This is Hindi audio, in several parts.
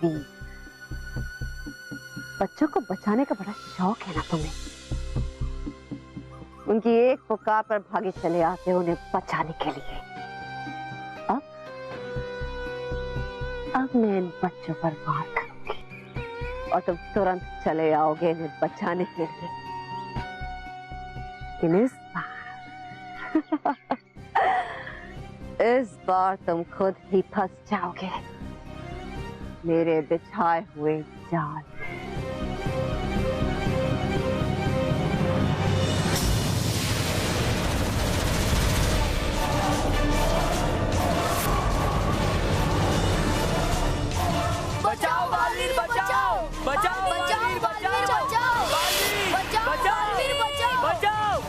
बालवीर, बच्चों को बचाने का बड़ा शौक है ना तुम्हें। उनकी एक पुकार पर भागे चले आते हो उन्हें बचाने के लिए। अब मैं इन बच्चों पर वार करूंगी और तुम तुरंत चले आओगे इन्हें बचाने के लिए। लेकिन इस बार तुम खुद ही फंस जाओगे मेरे बिछाए हुए जाल। बचाओ बालवीर, बचाओ बचाओ बालवीर, बचाओ बालवीर, बचाओ बालवीर, बचाओ।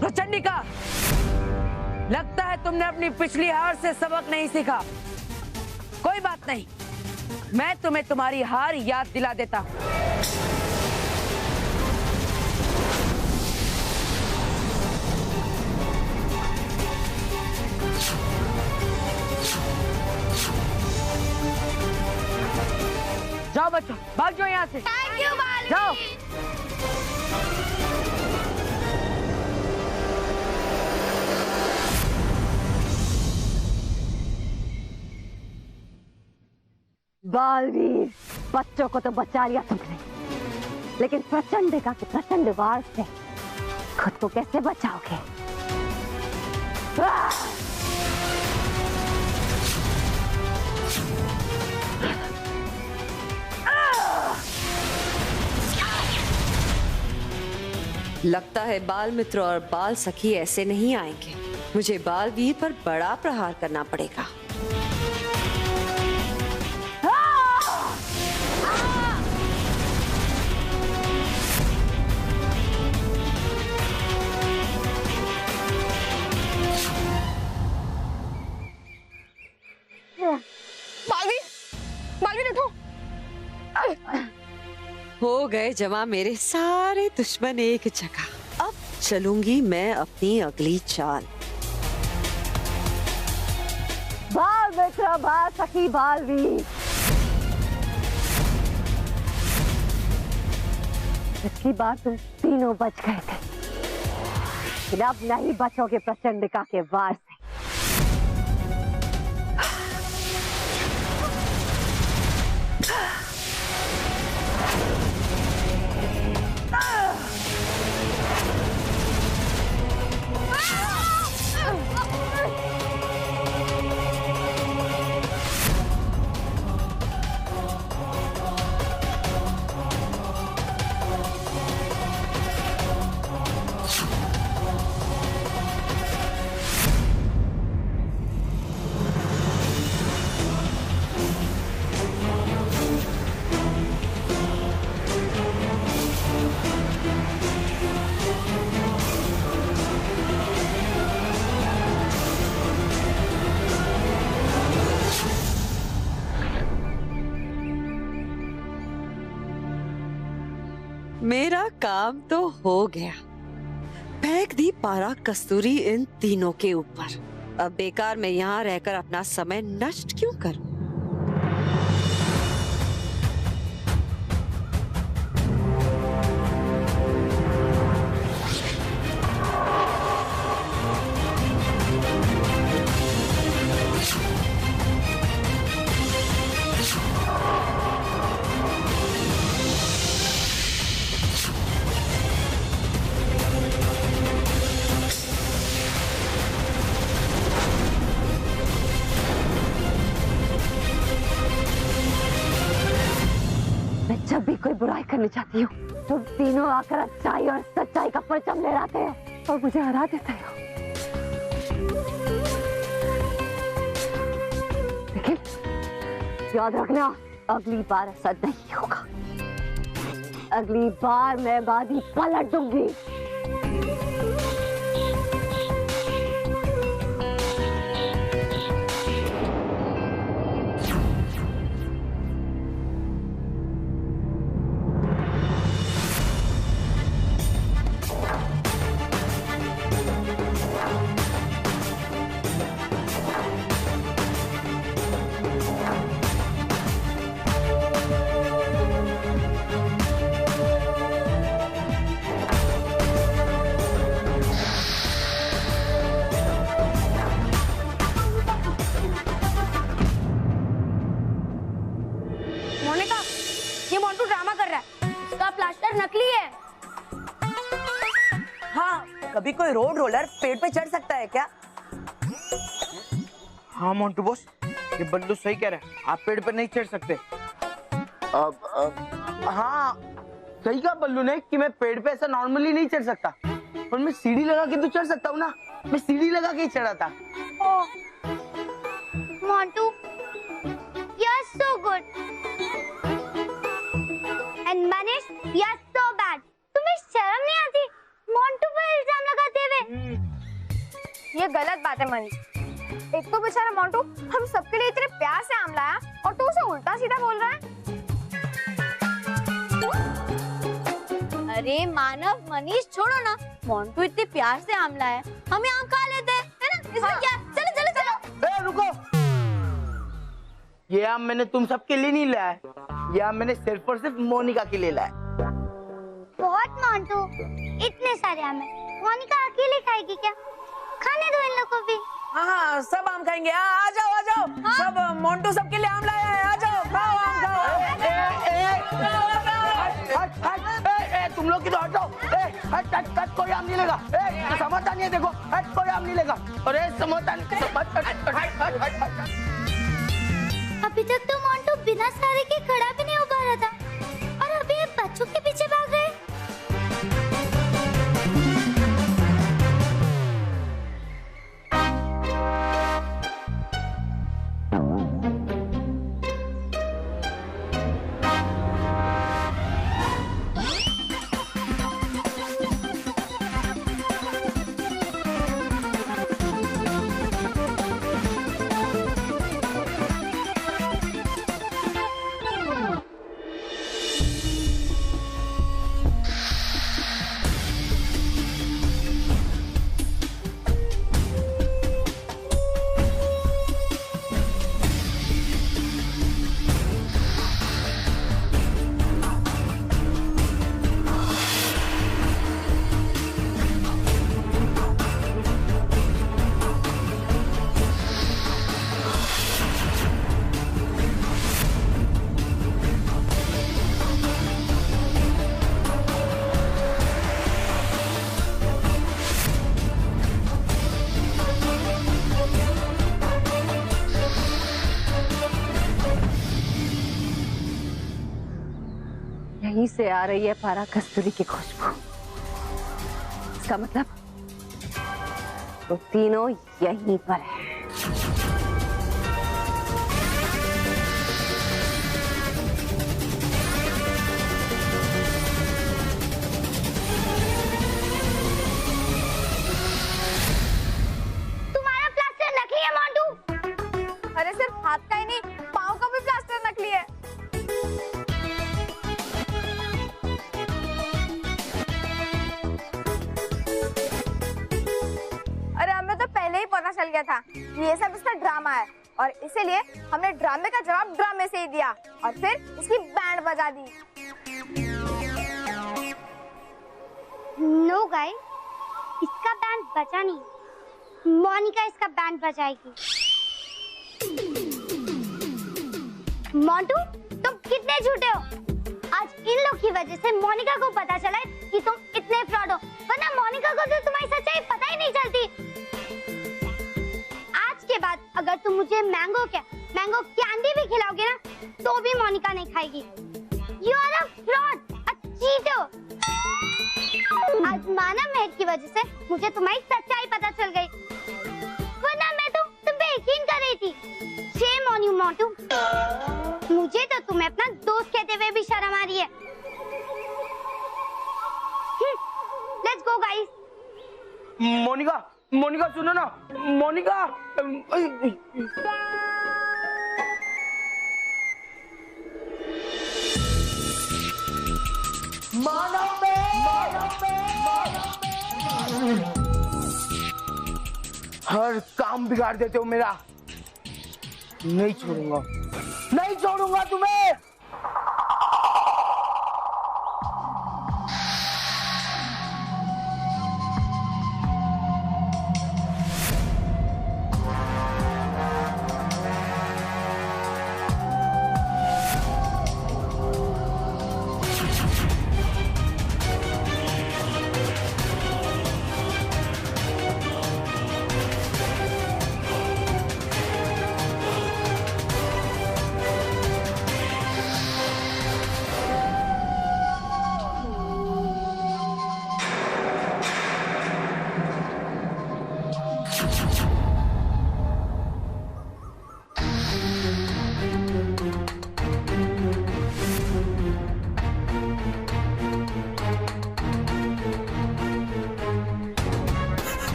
प्रचंडिका, लगता है तुमने अपनी पिछली हार से सबक नहीं सीखा। कोई बात नहीं, मैं तुम्हें तुम्हारी हार याद दिला देता हूं। जाओ बच्चों, भाग जाओ यहाँ से। Thank you Baalveer. जाओ। बालवीर, बच्चों को तो बचा लिया तुमने, लेकिन प्रचंडिका के प्रचंड वार से खुद को कैसे बचाओगे? लगता है बाल मित्र और बाल सखी ऐसे नहीं आएंगे। मुझे बालवीर पर बड़ा प्रहार करना पड़ेगा। बालवीर, बालवीर उठो। हो गए जमा मेरे सारे दुश्मन एक जगह। अब चलूंगी मैं अपनी अगली चाल। बाल मित्र, बाल सखी, बालवीर, पिछली बार तुम तीनों बच गए थे, लेकिन अब नहीं बचोगे प्रचंडिका के वार से। मेरा काम तो हो गया। फेंक दी पारा कस्तूरी इन तीनों के ऊपर। अब बेकार मैं यहाँ रहकर अपना समय नष्ट क्यों करूं? जब भी कोई बुराई करनी चाहती हो, तुम तीनों आकर अच्छाई और सच्चाई का परचम लहराते हो और मुझे हरा देते हो। लेकिन याद रखना, अगली बार ऐसा नहीं होगा। अगली बार मैं बाजी पलट दूंगी। ये मोंटू ड्रामा कर रहा है, इसका प्लास्टर नकली है। हाँ, कभी कोई रोड रोलर पेड़ पे चढ़ सकता है क्या? हाँ मोंटू बॉस, ये बल्लू सही कह रहा है, आप पेड़ पे नहीं चढ़ सकते। हाँ सही कहा बल्लू ने कि मैं पेड़ पे ऐसा नॉर्मली नहीं चढ़ सकता, पर मैं सीढ़ी लगा के तो चढ़ सकता हूँ ना। मैं सीढ़ी लगा के ही चढ़ा था। Montu, you are so good. And Manish, you are so bad. तुम्हें शर्म नहीं आती मोंटू पर इल्जाम लगाते हुए? ये गलत बात है मनीष। एक तो बेचारा मोंटू हम सबके लिए इतने प्यार से आम लाया और तू उसे उल्टा सीधा बोल रहा है। अरे मानव, मनीष छोड़ो ना, मोंटू इतने प्यार से आम लाया, हम आम खा लेते हैं, है ना? इसमें क्या? चलो चलो चलो। रुको, ये आम मैंने तुम सबके लिए नहीं लाया है, ये आम मैंने सिर्फ और सिर्फ मोनिका के लिए लाया। बहुत मोंटू, इतने सारे आम है, मोनिका अकेले खाएगी क्या? खाने दो इन लोगों को भी। हाँ, सब आम खाएंगे। आ जाओ आ जाओ। हाँ? सब मोंटू सबके लिए आम लाया है, आ जाओ खाओ आम खाओ। तुम लोग किधर हटो? हट, कोई आम नहीं लेगा। समझता नहीं है, देखो हट, कोई आम नहीं लेगा। अरे समझता नहीं। अभी तक तो मोंटू बिना सहारे के खड़ा भी नहीं हो पा रहा था और अभी ये बच्चों के पीछे भाग गए। यहीं से आ रही है पारा कस्तूरी की खुशबू। इसका मतलब वो तीनों यहीं पर है। तुम्हारा प्लास्टर नकली है मोंटू। अरे सिर्फ हाथ का ही नहीं, पाँव का भी प्लास्टर नकली है। अरे हमें तो पहले ही पता चल गया था ये सब इसका ड्रामा है और इसीलिए हमने ड्रामे का जवाब ड्रामे से ही दिया और फिर इसकी बैंड बजा दी। नो गाइस, इसका बैंड बजा नहीं, मोनिका इसका बैंड बजाएगी। मोंटू, तुम कितने झूठे हो। आज इन लोग की वजह से मोनिका को पता चला है कि तुम इतने फ्रॉड हो, वरना मोनिका को तो तुम्हारी सच्चाई पता ही नहीं चलती। आज के बाद अगर तुम मुझे मैंगो कैंडी भी खिलाओगे ना, तो भी मोनिका नहीं खाएगी। You are a fraud, a cheater. आज मानव मेहर की वजह से मुझे तुम्हारी सच्चाई पता चल गई, वरना मैं तो तुम पे यकीन कर रही थी। Shame on you Montu. मुझे तो तुम्हें अपना दोस्त कहते हुए भी शर्म आ रही है। Let's go guys. मोनिका सुनो ना, मोनिका। हर काम बिगाड़ देते हो मेरा। नहीं छोड़ूंगा तुम्हें।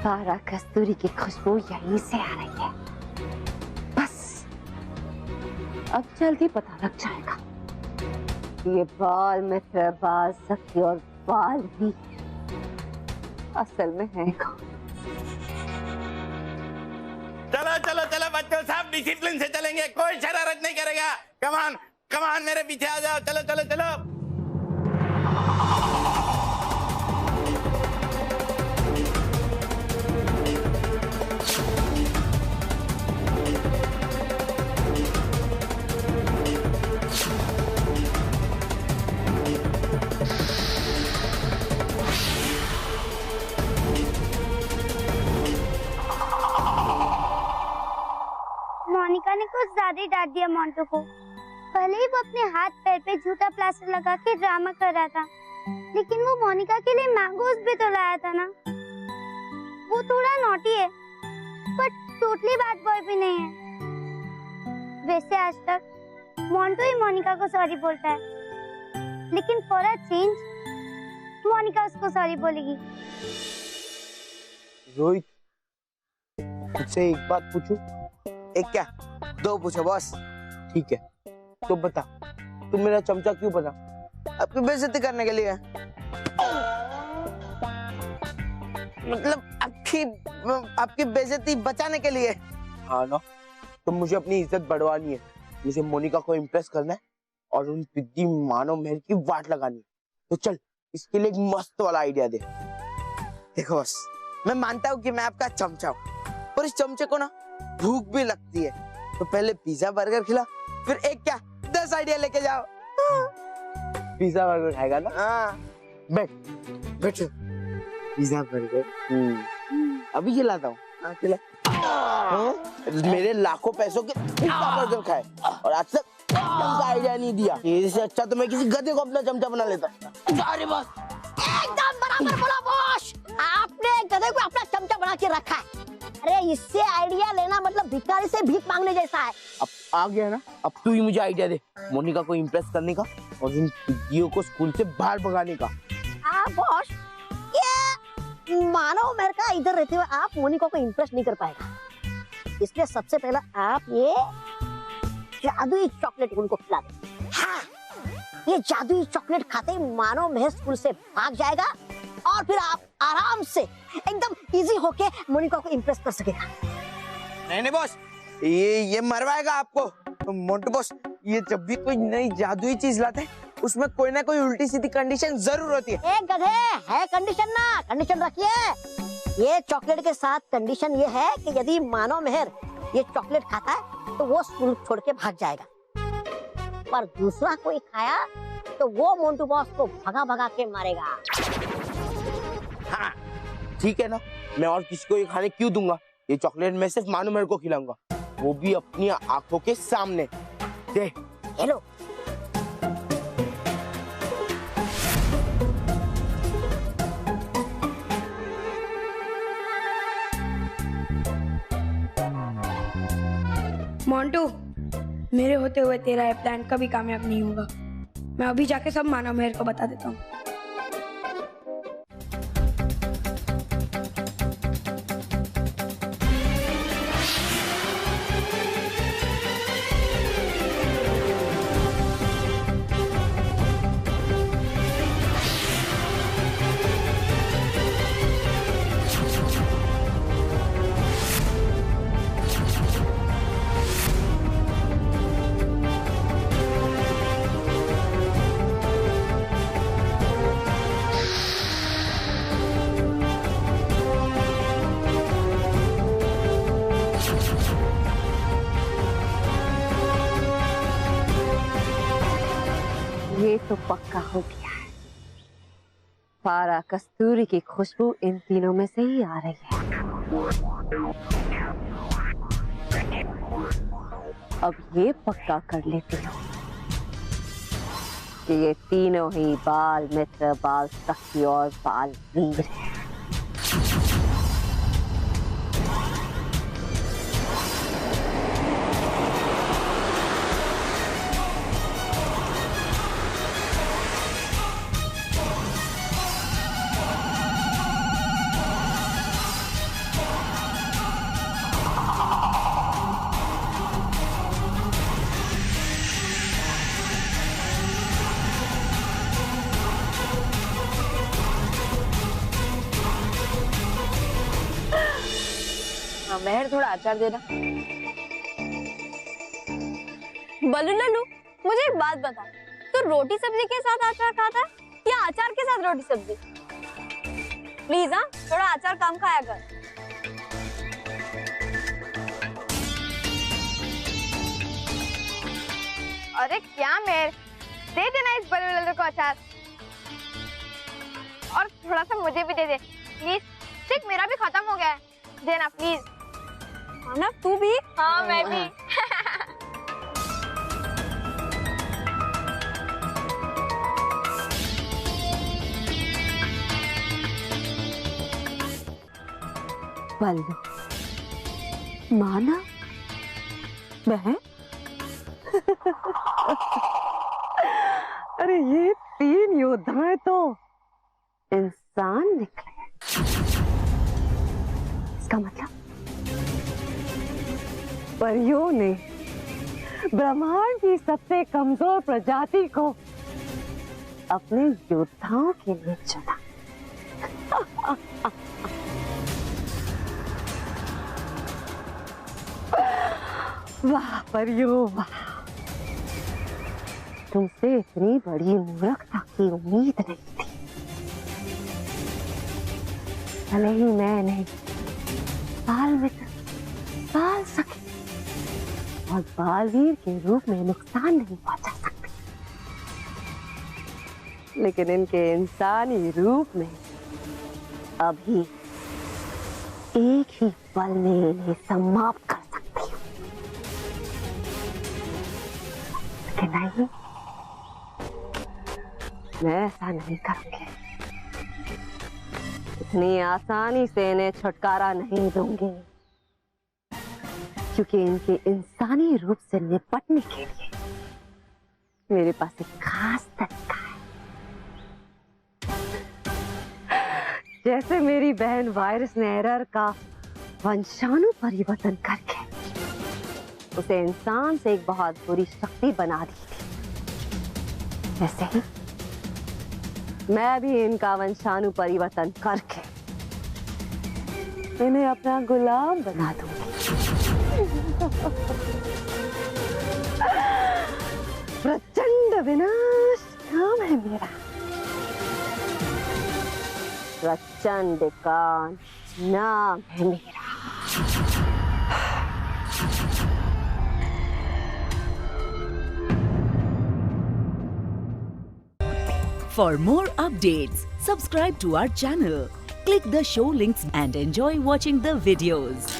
पारा कस्तूरी की खुशबू यहीं से आ रही है। बस अब जल्दी पता लग जाएगा ये बाल मित्र, बाल सखी और बाल भी असल में है कौन। चलो चलो चलो बच्चों, सब डिसिप्लिन से चलेंगे, कोई शरारत नहीं करेगा। कमान कमान मेरे पीछे आ जाओ, चलो चलो चलो। मोनिका ने कुछ ज्यादा ही डांट दिया मोंटू को। पहले ही वो अपने हाथ पैर पे झूठा प्लास्टर लगा के ड्रामा कर रहा था, लेकिन वो मोनिका के लिए मैंगोज भी तो लाया था ना। वो थोड़ा नॉटी है, बट टोटली बैड बॉय भी नहीं है। वैसे आज तक मोंटू ही मोनिका को सॉरी बोलता है, लेकिन फॉर अ चेंज मोनिका उसको सॉरी बोलेगी। रोहित, तुझसे एक बात पूछूं? एक क्या दो पूछो बॉस। ठीक है, तो बता, तुम मेरा चमचा क्यों बना? आपकी बेइज्जती करने के लिए? मतलब आपकी बेइज्जती बचाने के लिए? हाँ ना, तो मुझे अपनी इज्जत बढ़वानी है, मुझे मोनिका को इम्प्रेस करना है और उन पिद्दी मानव महल की वाट लगानी है। तो चल, इसके लिए एक मस्त वाला आइडिया दे। देखो बॉस, मैं मानता हूँ कि मैं आपका चमचा हूँ, पर इस चमचे को ना भूख भी लगती है, तो पहले पिज्जा बर्गर खिला, फिर एक क्या 10 आइडिया लेके जाओ। पिज्जा बर्गर खाएगा ना? हाँ, बैठ बैठ। पिज्जा बर्गर अभी खिलाता हूँ। हाँ, खिला। मेरे लाखों पैसों के पिज्जा बर्गर खाए और आज तक चमचा आइडिया नहीं दिया। इससे अच्छा तो मैं किसी गधे को अपना चमचा बना लेता। अरे बस, एकदम बराबर बोला बॉस, आपने गधे को अपना चमचा बना के रखा है। अरे इससे आइडिया लेना मतलब भिखारी से भीख मांगने जैसा है। अब आ गया ना, अब तू ही मुझे आइडिया दे मोनिका को इम्प्रेस करने का और उन पिद्दियों को स्कूल से बाहर भगाने का। बॉस, ये मानव मेरे का इधर रहते हुए आप मोनिका को इम्प्रेस नहीं कर पाएगा, इसलिए सबसे पहला आप ये जादुई चॉकलेट उनको खिला दो। हाँ, ये जादुई चॉकलेट खाते ही मानव महल स्कूल से भाग जाएगा और फिर आप आराम से एकदम इजी होके मोनिका को इम्प्रेस कर सकेगा। नहीं बॉस, ये मरवाएगा आपको। तो मोंटू बॉस, ये जब भी कोई नई जादुई चीज लाते हैं उसमें कोई ना कोई उल्टी सीधी कंडीशन जरूर होती है। एक गधे है कंडीशन ना, कंडीशन रखिए। ये चॉकलेट के साथ कंडीशन ये है कि यदि मानव मेहर ये चॉकलेट खाता है तो वो स्कूल छोड़ के भाग जाएगा, पर दूसरा कोई खाया तो वो मोंटू बॉस को भगा भगा के मारेगा। हाँ, ठीक है ना, मैं और किसी को ये खाने क्यों दूंगा? ये चॉकलेट मैं सिर्फ मानव मेहर को खिलाऊंगा, वो भी अपनी आंखों के सामने। दे। हेलो, मोंटू, मेरे होते हुए तेरा ये प्लान कभी कामयाब नहीं होगा। मैं अभी जाके सब मानव मेहर को बता देता हूँ। ये तो पक्का हो गया है, पारा कस्तूरी की खुशबू इन तीनों में से ही आ रही है। अब ये पक्का कर लेती हूँ कि ये तीनों ही बाल मित्र, बाल सखी और बाल वीर हैं। मेहर थोड़ा अचार देना। बल्लू लल्लू, मुझे एक बात बता, तो रोटी सब्जी के साथ अचार खाता है या अचार के साथ रोटी सब्जी? प्लीज हाँ, थोड़ा अचार कम खाया कर। अरे क्या मेहर, दे देना इस बल्लू लल्लू को अचार, और थोड़ा सा मुझे भी दे दे प्लीज। देख मेरा भी खत्म हो गया है, देना प्लीज। हाँ ना, तू भी? हाँ मैं भी। बल्लू, माना, बहन। अरे ये 3 योद्धाएं तो इंसान निकले। इसका मतलब परियों ने ब्रह्मांड की सबसे कमजोर प्रजाति को अपने योद्धाओं के लिए चुना। वाह परियों वाह, तुमसे इतनी बड़ी मूर्खता की उम्मीद नहीं थी। भले ही मैं नहीं बाल मित्र, बाल सखी और बालवीर के रूप में नुकसान नहीं पहुंचा सकती, लेकिन इनके इंसानी रूप में अभी एक ही पल में इन्हें समाप्त कर सकती हूँ। लेकिन नहीं, मैं ऐसा नहीं करूंगी। इतनी आसानी से इन्हें छुटकारा नहीं दूंगी, क्योंकि इनके इंसानी रूप से निपटने के लिए मेरे पास एक खास तरीका है। जैसे मेरी बहन वायरस ने एरर का वंशाणु परिवर्तन करके उसे इंसान से एक बहुत बुरी शक्ति बना दी थी, वैसे ही मैं भी इनका वंशाणु परिवर्तन करके इन्हें अपना गुलाम बना दूंगी। प्रचंड विनाश नाम है मेरा, प्रचंड कांड नाम है मेरा। For more updates, subscribe to our channel, click the show links and enjoy watching the videos.